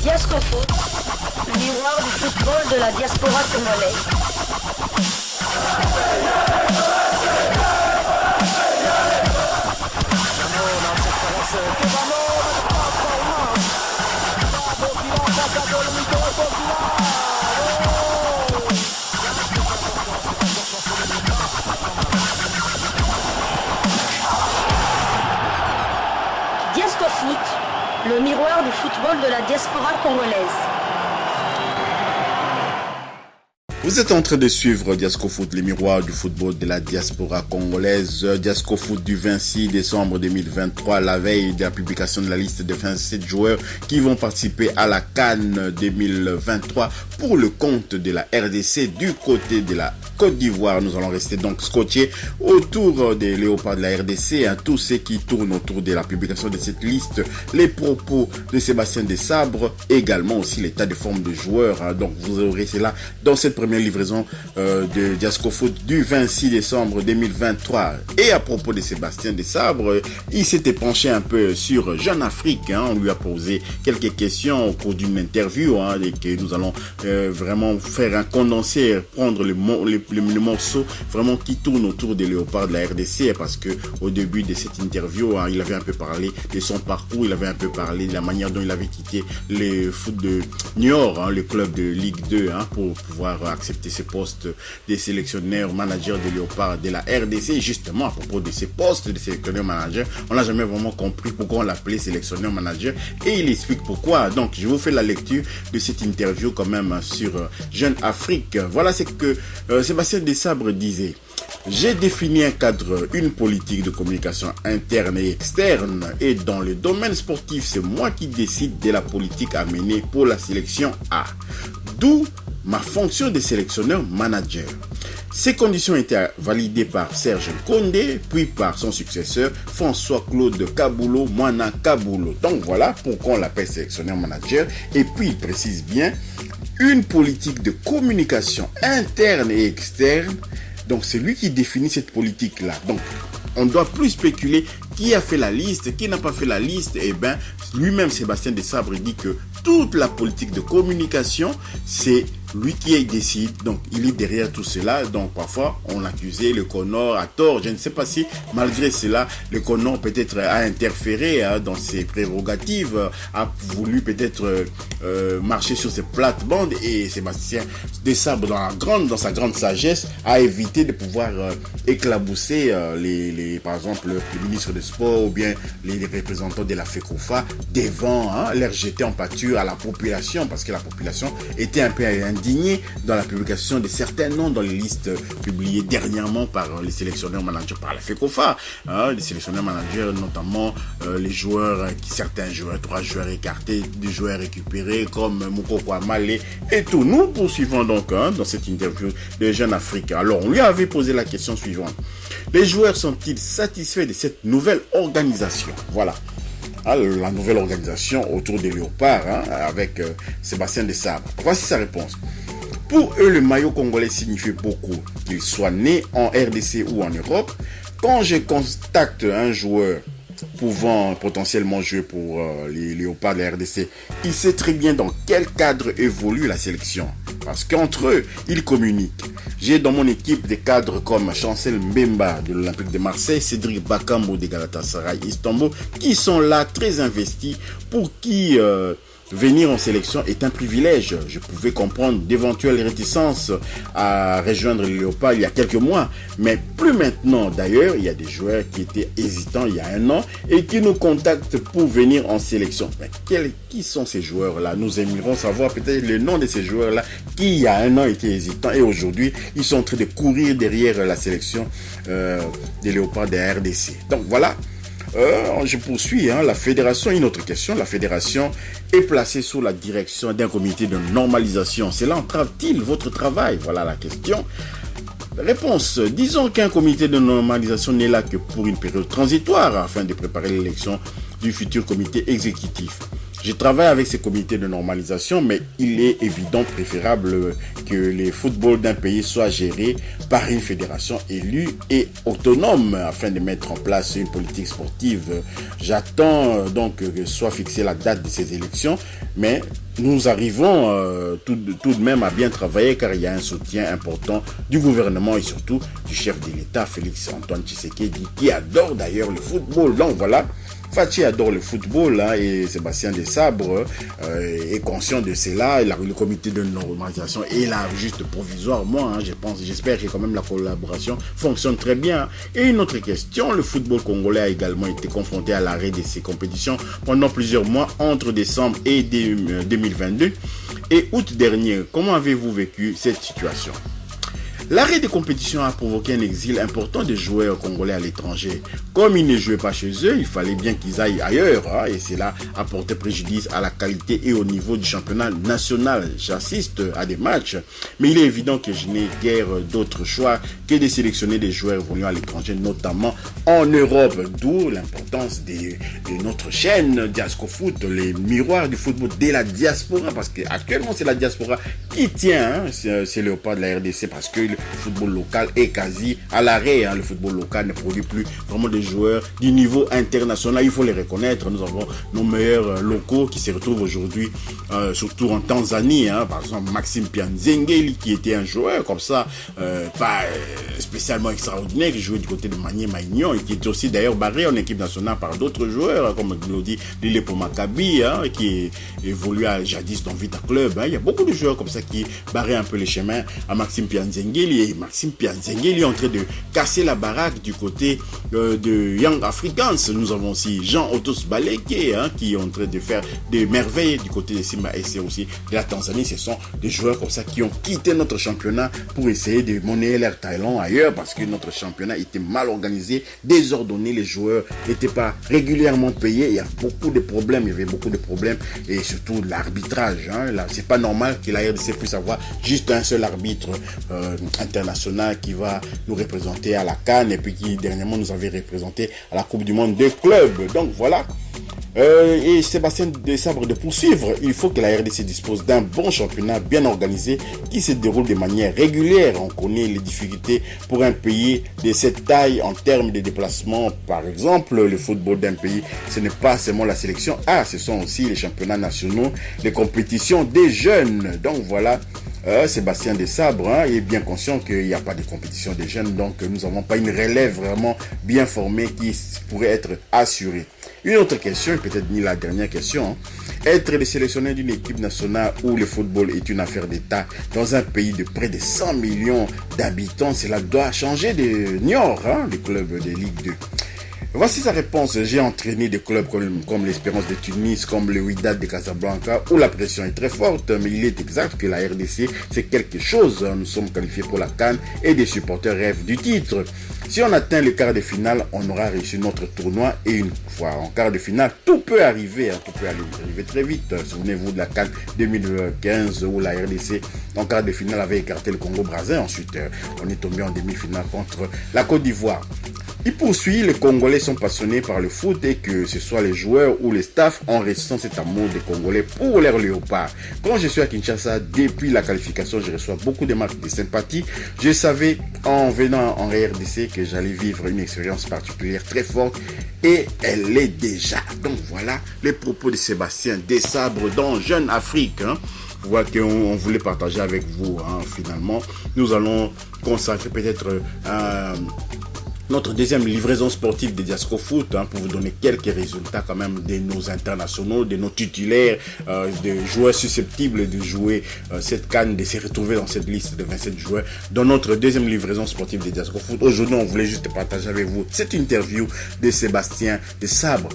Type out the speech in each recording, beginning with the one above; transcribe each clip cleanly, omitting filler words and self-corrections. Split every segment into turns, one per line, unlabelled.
Diascofoot, le miroir du football de la diaspora congolaise. Diascofoot, le miroir du football de la diaspora congolaise.
Vous êtes en train de suivre Diascofoot, le miroir du football de la diaspora congolaise. Diascofoot du 26 décembre 2023, la veille de la publication de la liste de 27 joueurs qui vont participer à la CAN 2023 pour le compte de la RDC du côté de la Côte d'Ivoire. Nous allons rester donc scotchés autour des léopards de la RDC, tous ceux qui tournent autour de la publication de cette liste, les propos de Sébastien Desabre, également aussi l'état de forme de joueurs. Donc vous aurez cela dans cette première livraison de Diascofoot du 26 décembre 2023. Et à propos de Sébastien Desabre, il s'était penché un peu sur Jeune Afrique. On lui a posé quelques questions au cours d'une interview et que nous allons vraiment faire un condensé, prendre le morceau vraiment qui tourne autour des léopards de la RDC, parce que au début de cette interview, il avait un peu parlé de son parcours, il avait un peu parlé de la manière dont il avait quitté le foot de Niort, le club de Ligue 2, pour pouvoir accepter ce poste de sélectionneur manager des léopards de la RDC. Et justement, à propos de ces postes de sélectionneur manager, on n'a jamais vraiment compris pourquoi on l'appelait sélectionneur manager, et il explique pourquoi. Donc je vous fais la lecture de cette interview quand même sur Jeune Afrique. Voilà ce que Sébastien Desabre disait. J'ai défini un cadre, une politique de communication interne et externe, et dans le domaine sportif, c'est moi qui décide de la politique à mener pour la sélection A. D'où ma fonction de sélectionneur manager. Ces conditions étaient validées par Serge Condé, puis par son successeur François-Claude Kaboulo, Moana Kaboulo. Donc voilà pourquoi on l'appelle sélectionneur manager. Et puis il précise bien une politique de communication interne et externe. Donc c'est lui qui définit cette politique-là. Donc on ne doit plus spéculer qui a fait la liste, qui n'a pas fait la liste. Eh bien, lui-même, Sébastien Desabre, dit que toute la politique de communication, c'est lui qui décide. Donc, il est derrière tout cela. Donc, parfois, on l'accusait, le Connor, à tort. Je ne sais pas si, malgré cela, le Connor peut-être a interféré dans ses prérogatives, a voulu peut-être marcher sur ses plates-bandes. Et Sébastien Desabre, dans sa grande sagesse, a évité de pouvoir éclabousser par exemple, le ministre des Sports ou bien les représentants de la FECOFA devant leur jeter en pâture à la population, parce que la population était un peu indignée dans la publication de certains noms dans les listes publiées dernièrement par les sélectionneurs managers, par la FECOFA, les sélectionneurs managers, notamment les joueurs, certains joueurs, 3 joueurs écartés, 2 joueurs récupérés comme Moukoko Amale et tout. Nous poursuivons donc dans cette interview de Jeune Afrique. Alors on lui avait posé la question suivante: les joueurs sont-ils satisfaits de cette nouvelle organisation? Voilà. La nouvelle organisation autour des léopards avec Sébastien Desabre. Voici sa réponse. Pour eux, le maillot congolais signifie beaucoup, qu'il soit né en RDC ou en Europe. Quand je contacte un joueur pouvant potentiellement jouer pour les léopards de la RDC, il sait très bien dans quel cadre évolue la sélection, parce qu'entre eux, ils communiquent. J'ai dans mon équipe des cadres comme Chancel Mbemba de l'Olympique de Marseille, Cédric Bakambo de Galatasaray Istanbul, qui sont là très investis, pour qui venir en sélection est un privilège. Je pouvais comprendre d'éventuelles réticences à rejoindre les léopards il y a quelques mois, mais plus maintenant. D'ailleurs, il y a des joueurs qui étaient hésitants il y a 1 an et qui nous contactent pour venir en sélection. Mais qui sont ces joueurs-là? Nous aimerions savoir peut-être le nom de ces joueurs-là qui il y a 1 an étaient hésitants et aujourd'hui ils sont en train de courir derrière la sélection des léopards de la RDC. Donc voilà. Je poursuis, la fédération, une autre question. La fédération est placée sous la direction d'un comité de normalisation. Cela entrave-t-il votre travail? Voilà la question. Réponse. Disons qu'un comité de normalisation n'est là que pour une période transitoire afin de préparer l'élection du futur comité exécutif. Je travaille avec ces comités de normalisation, mais il est évident préférable que les footballs d'un pays soient gérés par une fédération élue et autonome afin de mettre en place une politique sportive. J'attends donc que soit fixée la date de ces élections, mais nous arrivons tout de même à bien travailler car il y a un soutien important du gouvernement et surtout du chef de l'État, Félix Antoine Tshisekedi, qui adore d'ailleurs le football. Donc voilà, Fachi adore le football et Sébastien Desabre est conscient de cela. Le comité de normalisation est là juste provisoirement. J'espère que quand même la collaboration fonctionne très bien. Et une autre question, le football congolais a également été confronté à l'arrêt de ses compétitions pendant plusieurs mois entre décembre et 2022 et août dernier. Comment avez-vous vécu cette situation? L'arrêt des compétitions a provoqué un exil important des joueurs congolais à l'étranger. Comme ils ne jouaient pas chez eux, il fallait bien qu'ils aillent ailleurs et cela a porté préjudice à la qualité et au niveau du championnat national. J'assiste à des matchs, mais il est évident que je n'ai guère d'autre choix que de sélectionner des joueurs venus à l'étranger, notamment en Europe. D'où l'importance de notre chaîne Diasco Foot, les miroirs du football de la diaspora, parce qu'actuellement c'est la diaspora qui tient, c'est le pas de la RDC, parce que le football local est quasi à l'arrêt. Le football local ne produit plus vraiment des joueurs du niveau international. Il faut les reconnaître. Nous avons nos meilleurs locaux qui se retrouvent aujourd'hui, surtout en Tanzanie. Par exemple, Maxime Pianzengeli, qui était un joueur comme ça, pas spécialement extraordinaire, qui jouait du côté de Magné-Maignan et qui est aussi d'ailleurs barré en équipe nationale par d'autres joueurs, comme Glody Lillepo Maccabi, qui évoluait jadis dans Vita Club. Il y a beaucoup de joueurs comme ça qui barraient un peu les chemins à Maxime Pianzengeli. Et Maxime Pianzengeli est en train de casser la baraque du côté de Young Africans. Nous avons aussi Jean Otos Baleke qui est en train de faire des merveilles du côté de Simba SC aussi de la Tanzanie. Ce sont des joueurs comme ça qui ont quitté notre championnat pour essayer de monnayer leur talent ailleurs parce que notre championnat était mal organisé, désordonné. Les joueurs n'étaient pas régulièrement payés. Il y a beaucoup de problèmes. Il y avait beaucoup de problèmes et surtout l'arbitrage. C'est pas normal que la RDC puisse avoir juste un seul arbitre international qui va nous représenter à la CAN et puis qui dernièrement nous avait représenté à la Coupe du Monde des clubs. Donc voilà. Et Sébastien Desabre de poursuivre, il faut que la RDC dispose d'un bon championnat bien organisé qui se déroule de manière régulière. On connaît les difficultés pour un pays de cette taille en termes de déplacement. Par exemple, le football d'un pays, ce n'est pas seulement la sélection A, ce sont aussi les championnats nationaux, les compétitions des jeunes. Donc voilà. Sébastien Desabre est bien conscient qu'il n'y a pas de compétition des jeunes, donc nous n'avons pas une relève vraiment bien formée qui pourrait être assurée. Une autre question, et peut-être ni la dernière question, être le sélectionneur d'une équipe nationale où le football est une affaire d'État dans un pays de près de 100 millions d'habitants, cela doit changer de Niort, les clubs de Ligue 2. Voici sa réponse. J'ai entraîné des clubs comme l'Espérance de Tunis, comme le Wydad de Casablanca, où la pression est très forte, mais il est exact que la RDC, c'est quelque chose. Nous sommes qualifiés pour la CAN et des supporters rêvent du titre. Si on atteint le quart de finale, on aura réussi notre tournoi et une fois en quart de finale, tout peut arriver, tout peut arriver très vite. Souvenez-vous de la CAN 2015 où la RDC en quart de finale avait écarté le Congo-Brazzaville. Ensuite, on est tombé en demi-finale contre la Côte d'Ivoire. Il poursuit, les Congolais sont passionnés par le foot et que ce soit les joueurs ou les staffs, on ressent cet amour des Congolais pour leur léopard. Quand je suis à Kinshasa, depuis la qualification, je reçois beaucoup de marques de sympathie. Je savais en venant en RDC que j'allais vivre une expérience particulière très forte et elle l'est déjà. Donc voilà les propos de Sébastien Desabre dans Jeune Afrique. Voilà qu'on voulait partager avec vous. Finalement, nous allons consacrer peut-être notre deuxième livraison sportive de Diasco Foot pour vous donner quelques résultats quand même de nos internationaux, de nos titulaires, de joueurs susceptibles de jouer cette CAN, de se retrouver dans cette liste de 27 joueurs. Dans notre deuxième livraison sportive de Diasco Foot, aujourd'hui on voulait juste partager avec vous cette interview de Sébastien Desabre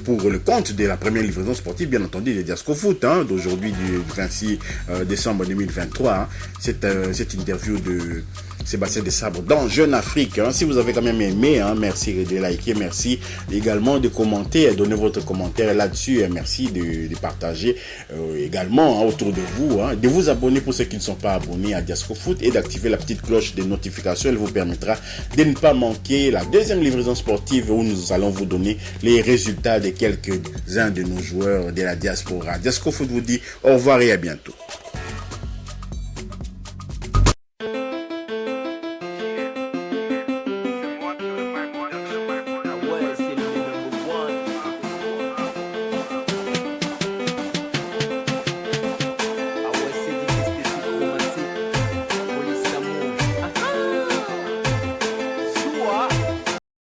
pour le compte de la première livraison sportive, bien entendu, de Diasco Foot, d'aujourd'hui du 26 décembre 2023. Cette interview de Sébastien Desabre dans Jeune Afrique. Si vous avez quand même aimé, merci de liker, merci également de commenter, donner votre commentaire là-dessus, merci de partager également autour de vous, de vous abonner pour ceux qui ne sont pas abonnés à Diasco Foot et d'activer la petite cloche de notification. Elle vous permettra de ne pas manquer la deuxième livraison sportive où nous allons vous donner les résultats des quelques-uns de nos joueurs de la diaspora. Diasco Foot vous dit au revoir et à bientôt.